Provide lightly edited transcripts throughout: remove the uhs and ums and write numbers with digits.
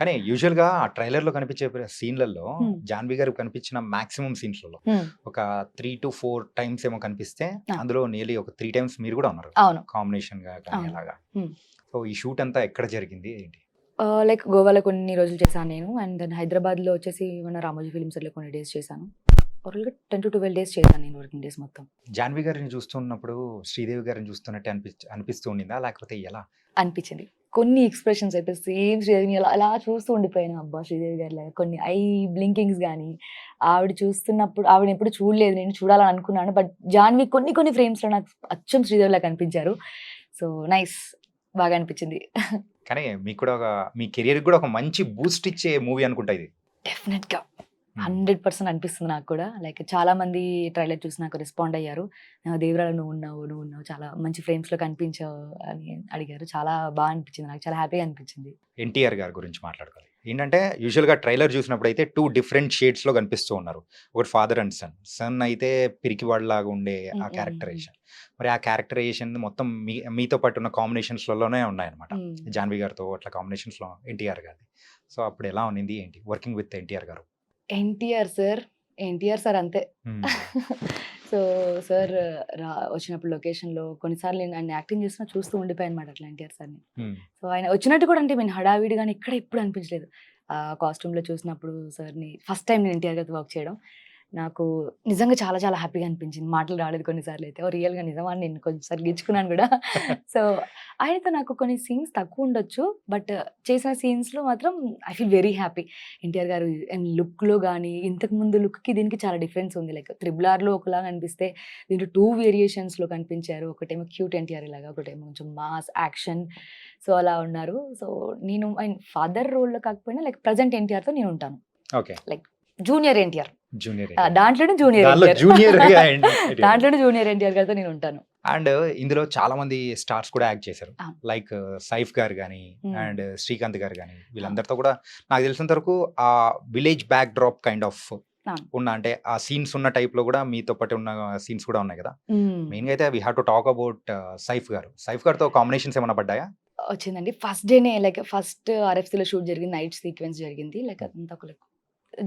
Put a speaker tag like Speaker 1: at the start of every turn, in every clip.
Speaker 1: కానీ యూజువల్‌గా ఆ ట్రైలర్‌లో కనిపించే సీన్‌లలో
Speaker 2: హ్మ్.
Speaker 1: జాన్వి గారు కనిపించిన మాక్సిమం సీన్స్‌లలో
Speaker 2: హ్మ్.
Speaker 1: ఒక 3-4 టైమ్స్ ఏమో కనిపిస్తే,
Speaker 2: ఆ!
Speaker 1: అందులో నియర్లీ ఒక 3 టైమ్స్ మీరు కూడా ఉన్నారు.
Speaker 2: అవును.
Speaker 1: కాంబినేషన్‌గా కానీ
Speaker 2: అవును.
Speaker 1: అలాగా.
Speaker 2: హ్మ్.
Speaker 1: సో, ఈ షూట్ అంతా ఎక్కడ జరిగింది? ఏంటి?
Speaker 2: లైక్ గోవాలో కొన్ని రోజులు చేశాను నేను. అండ్ దెన్ హైదరాబాద్‌లో వచ్చేసి మన రామోజీ ఫిల్మ్ సిటీలో కొన్ని డేస్ చేశాను. ఓవరాల్‌గా 10-12 డేస్ చేశాను నేను వర్కింగ్ డేస్ మొత్తం.
Speaker 1: జాన్వి గారిని చూస్తున్నప్పుడు శ్రీదేవి గారిని చూస్తున్నట్టే అనిపిస్తూ ఉండిందా? లేకపోతే ఎలా?
Speaker 2: అనిపించింది. కొన్ని ఎక్స్‌ప్రెషన్స్ అయితే సేమ్ శ్రీదేవిని అలా అలా చూస్తూ ఉండిపోయాను. అబ్బా! శ్రీదేవి గారిలాగా కొన్ని ఐ బ్లింకింగ్స్ గాని, ఆవిడ చూస్తున్నప్పుడు ఆవిడనెప్పుడు చూడలేదు. నేను చూడాలని అనుకున్నాను. బట్ జాన్వి కొన్ని కొన్ని ఫ్రేమ్స్‌లో నాకు అచ్చం శ్రీదేవిలా కనిపించారు. సో, నైస్ బాగా అనిపించింది.
Speaker 1: కానీ మీకు కూడా మీ కెరియర్‌కి కూడా ఒక మంచి బూస్ట్ ఇచ్చే మూవీ అనుకుంటా ఇది.
Speaker 2: డెఫినెట్‌గా.
Speaker 1: హ్మ్.
Speaker 2: 100% అనిపిస్తుంది నాకు కూడా. లైక్ చాలా మంది ట్రైలర్ చూసి నాకు రెస్పాండ్ అయ్యారు. "దేవరాల నువ్వున్నావు. చాలా మంచి ఫ్రేమ్స్‌లో కనిపించావు" అని అడిగారు. చాలా అనిపించింది. నాకు చాలా హ్యాపీగా అనిపించింది.
Speaker 1: ఎన్టీఆర్ గారి గురించి మాట్లాడుకోవాలి. ఏంటంటే యూజువల్‌గా ట్రైలర్ చూసినప్పుడైతే 2 డిఫరెంట్ షేడ్స్‌లో కనిపిస్తూ ఉన్నారు. ఒకటి ఫాదర్ అండ్ సన్. సన్ అయితే పిరికివాడిలాగా ఉండే
Speaker 2: హ్మ్.
Speaker 1: ఆ
Speaker 2: హ్మ్. హ్మ్.
Speaker 1: క్యారెక్టరైజేషన్. మరి ఆ క్యారెక్టరైజేషన్ మొత్తం మీతో పాటు ఉన్న కాంబినేషన్స్‌లలోనే ఉన్నాయన్నమాట.
Speaker 2: హ్మ్.
Speaker 1: జాన్వి గారితో అట్లా కాంబినేషన్స్‌లో ఎన్టీఆర్ గారిది. సో, అప్పుడు ఎలా ఉన్నింది ఏంటి? వర్కింగ్ విత్ ఎన్టీఆర్ గారు.
Speaker 2: ఎన్టీఆర్ సార్ అంతే.
Speaker 1: హ్మ్.
Speaker 2: సో, సార్ వచ్చినప్పుడు లొకేషన్‌లో కొన్నిసార్లు నేను ఆయన యాక్టింగ్ చేస్తున్నా చూస్తూ ఉండిపోయానన్నమాట అట్లా ఎన్టీఆర్ సార్‌ని.
Speaker 1: హ్మ్.
Speaker 2: సో, ఆయన వచ్చినట్టు కూడా అంటే నేను హడావిడి గాని ఎక్కడ ఎప్పుడు అనిపించలేదు. కాస్ట్యూమ్‌లో చూసినప్పుడు సార్‌ని ఫస్ట్ టైమ్ నేను ఎన్టీఆర్ గారితో వర్క్ చేయడం. నాకు నిజంగా చాలా చాలా హ్యాపీగా అనిపించింది. మాటలు రాలేదు కొన్ని సార్లయితే. ఓహ్! రియల్‌గా నిజమా అని నేను కొంచెం సార్లు గిచ్చుకున్నాను గూడా. సో, ఆయనతో నాకు కొన్ని సీన్స్ తక్కువుండొచ్చు. బట్ చేసిన సీన్స్‌లో మాత్రం I feel very happy. NTR గారు అండ్ లుక్‌లో గాని, ఇంతకు ముందు లుక్‌కి దీనికి చాలా డిఫరెన్స్ ఉంది. లైక్ 'త్రిబుల్ ఆర్‌లో' ఒకలాగా అనిపిస్తే దీంట్లో 2 వేరియేషన్స్‌లో కనిపించారు. ఒకటేమో క్యూట్ ఎన్టీఆర్ లాగా, ఒకటేమో కొంచెం మాస్ యాక్షన్. సో, అలా ఉన్నారు. సో, నేను ఫాదర్ రోల్‌లో కాకపోయినా లైక్ ప్రెజెంట్ ఎన్టీఆర్‌తో నేనుంటాను.
Speaker 1: Okay.
Speaker 2: Like junior NTR.
Speaker 1: Junior NTR.
Speaker 2: దాంట్లోనే జూనియర్
Speaker 1: దానిలో
Speaker 2: ఎన్టీఆర్.
Speaker 1: జూనియర్‌గా ఎన్టీఆర్.
Speaker 2: దాంట్లోనే జూనియర్ ఎన్టీఆర్ గారితో నేనుంటాను.
Speaker 1: అండ్ ఇందులో చాలా మంది స్టార్స్ కూడా యాక్ట్ చేశారు.
Speaker 2: ఆ!
Speaker 1: లైక్ సైఫ్ గారు గాని,
Speaker 2: హ్మ్.
Speaker 1: అండ్ శ్రీకాంత్ గారు గాని,
Speaker 2: ఆ!
Speaker 1: వీళ్ళందరితో కూడా నాకు తెలిసినంత వరకు ఆ village back drop kind of
Speaker 2: అవును.
Speaker 1: ఉన్న అంటే ఆ సీన్స్ ఉన్న టైప్‌లో కూడా మీతో పాటు ఉన్న సీన్స్ కూడా ఉన్నాయి కదా!
Speaker 2: హ్మ్.
Speaker 1: మెయిన్‌గా అయితే we have to talk about Saif గారు. సైఫ్ గారితో కాంబినేషన్స్ ఏమన్నా పడ్డాయా?
Speaker 2: వచ్చిందండి. ఫస్ట్ డేనే లైక్ ఫస్ట్ ఆర్ఎఫ్‌సీలో షూట్ జరిగింది. నైట్ సీక్వెన్స్ జరిగింది. Like
Speaker 1: hmm.
Speaker 2: అదంతా ఒక లైక్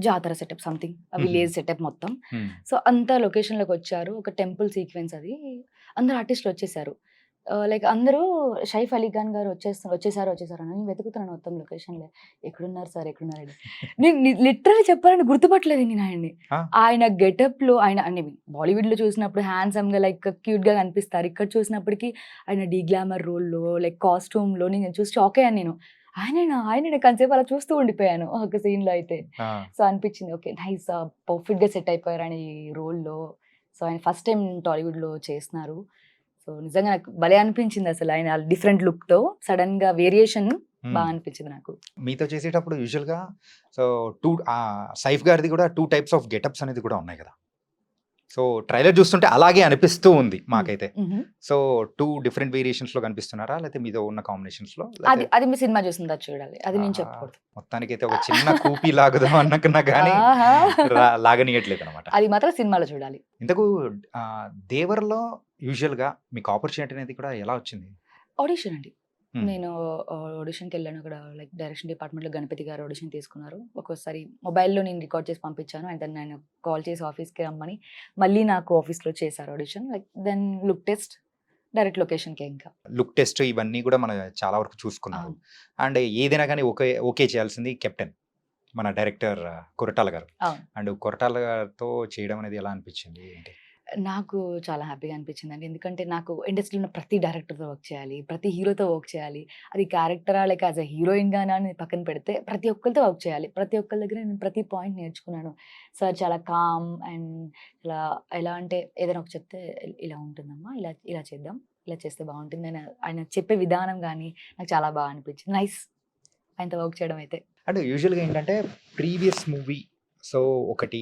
Speaker 2: జాతర సెటప్ సంథింగ్.
Speaker 1: హుహు.
Speaker 2: విలేజ్ సెటప్ మొత్తం.
Speaker 1: హ్మ్.
Speaker 2: సో, అంతా లొకేషన్‌లోకొచ్చారు. ఒక టెంపుల్ సీక్వెన్స్ అది. అందరూ ఆర్టిస్ట్‌లొచ్చేసారు. లైక్ అందరూ సైఫ్ అలీ ఖాన్ గారు వచ్చేసారు అని నేను వెతుకుతున్నాను మొత్తం లొకేషన్‌లో. ఎక్కడున్నారు సార్? ఎక్కడున్నారని. నేను లిటరల్లీ చెప్పాలంటే గుర్తుపట్టలేదు నేను ఆయన్ని.
Speaker 1: ఆ!
Speaker 2: ఆయన గెటప్‌లో ఆయన అంటే బాలీవుడ్‌లో చూసినప్పుడు హ్యాండ్సమ్‌గా లైక్ క్యూట్‌గా కనిపిస్తారు. ఇక్కడ చూసినప్పటికి ఆయన డీగ్లామర్ రోల్‌లో లైక్ కాస్ట్యూమ్‌లో నేను చూసి షాక్ అయ్యాను నేను. ఆయనేనా కాసేపు అలా చూస్తూ ఉండిపోయాను ఒక సీన్‌లో అయితే.
Speaker 1: ఆ!
Speaker 2: సో, అనిపించింది ఓకే. నైస్ పర్ఫెక్ట్‌గా సెట్ అయిపోయారు ఆయన ఈ రోల్‌లో. సో, ఆయన ఫస్ట్ టైమ్ టాలీవుడ్‌లో చేస్తున్నారు. సో, నిజంగా నాకు భలే అనిపించిందసలు ఆయన డిఫరెంట్ లుక్‌తో సడెన్‌గా వేరియేషన్
Speaker 1: హ్మ్.
Speaker 2: అనిపించింది నాకు.
Speaker 1: మీతో చేసేటప్పుడు యూజువల్‌గా సో, 'సైఫ్' గారిది కూడా 2 టైప్స్ ఆఫ్ గెటప్స్ అనేది కూడా ఉన్నాయి కదా! సో, ట్రైలర్ చూస్తుంటే అలాగే అనిపిస్తూ ఉంది
Speaker 2: హ్మ్.
Speaker 1: మాకైతే.
Speaker 2: హుహు.
Speaker 1: సో, 2 డిఫరెంట్ వేరియేషన్స్‌లో కనిపిస్తున్నారా? లేతే మీతో ఉన్న కాంబినేషన్స్‌లో?
Speaker 2: అది
Speaker 1: లేతే
Speaker 2: అది మీ సినిమా చూసిన తర్వాత చూడాలి. అది నేను
Speaker 1: ఆహా!
Speaker 2: చెప్పకూడదు.
Speaker 1: మొత్తానికైతే ఒక చిన్న కూపీ లాగుదాం అనుకున్నా గానీ
Speaker 2: ఆహా!
Speaker 1: లాగనీయట్లేదనమాట.
Speaker 2: అది మాత్రం సినిమాలో చూడాలి.
Speaker 1: ఇంతకు 'దేవర'లో యూజువల్‌గా మీకు ఆపర్చునిటీ అనేది కూడా ఎలా వచ్చింది?
Speaker 2: ఆడిషన్ అండి.
Speaker 1: హ్మ్.
Speaker 2: నేను ఆడిషన్‌కెళ్ళాను. అక్కడ లైక్ డైరెక్షన్ డిపార్ట్మెంట్‌లో గణపతి గారు ఆడిషన్ తీసుకున్నారు. ఒక్కోసారి మొబైల్‌లో నేను రికార్డ్ చేసి పంపించాను. అండ్ దెన్ ఆయన కాల్ చేసి ఆఫీస్‌కి రమ్మని మళ్ళీ నాకు ఆఫీస్‌లో చేశారు audition. Like then look test direct లొకేషన్‌కే ఇంకా.
Speaker 1: లుక్ టెస్ట్ ఇవన్నీ గూడా మనం చాలా వరకు చూసుకున్నారు.
Speaker 2: అవును.
Speaker 1: అండ్ ఏదైనా గానీ ఓకే చేయాల్సింది కెప్టెన్. మన డైరెక్టర్ కొరటాల గారు.
Speaker 2: అవును.
Speaker 1: అండ్ కొరటాల గారితో చేయడం అనేది ఎలా అనిపిచ్చింది? ఏంటి?
Speaker 2: నాకు చాలా హ్యాపీగా అనిపించిందండి. ఎందుకంటే నాకు ఇండస్ట్రీలో ఉన్న ప్రతి డైరెక్టర్‌తో వర్క్ చేయాలి. ప్రతి హీరోతో వర్క్ చేయాలి. అది క్యారెక్టరా లేక యాస్ ఎ హీరోయిన్‌గానా అని పక్కన పెడితే ప్రతి ఒక్కరితో వర్క్ చేయాలి. ప్రతి ఒక్కళ్ళ దగ్గర నేను ప్రతి పాయింట్ నేర్చుకున్నాను. సార్ చాలా కామ్ అండ్ ఇలా ఎలా అంటే ఏదైనా ఒకటి చెప్తే ఇలా ఉంటుందమ్మా. ఇలా ఇలా చేద్దాం. ఇలా చేస్తే బావుంటుందని ఆయన చెప్పే విధానం గాని నాకు చాలా అనిపించింది. నైస్ ఆయనతో వర్క్ చేయడం అయితే.
Speaker 1: అంటే యూజువల్‌గా ఏంటంటే ప్రీవియస్ మూవీ సో, ఒకటి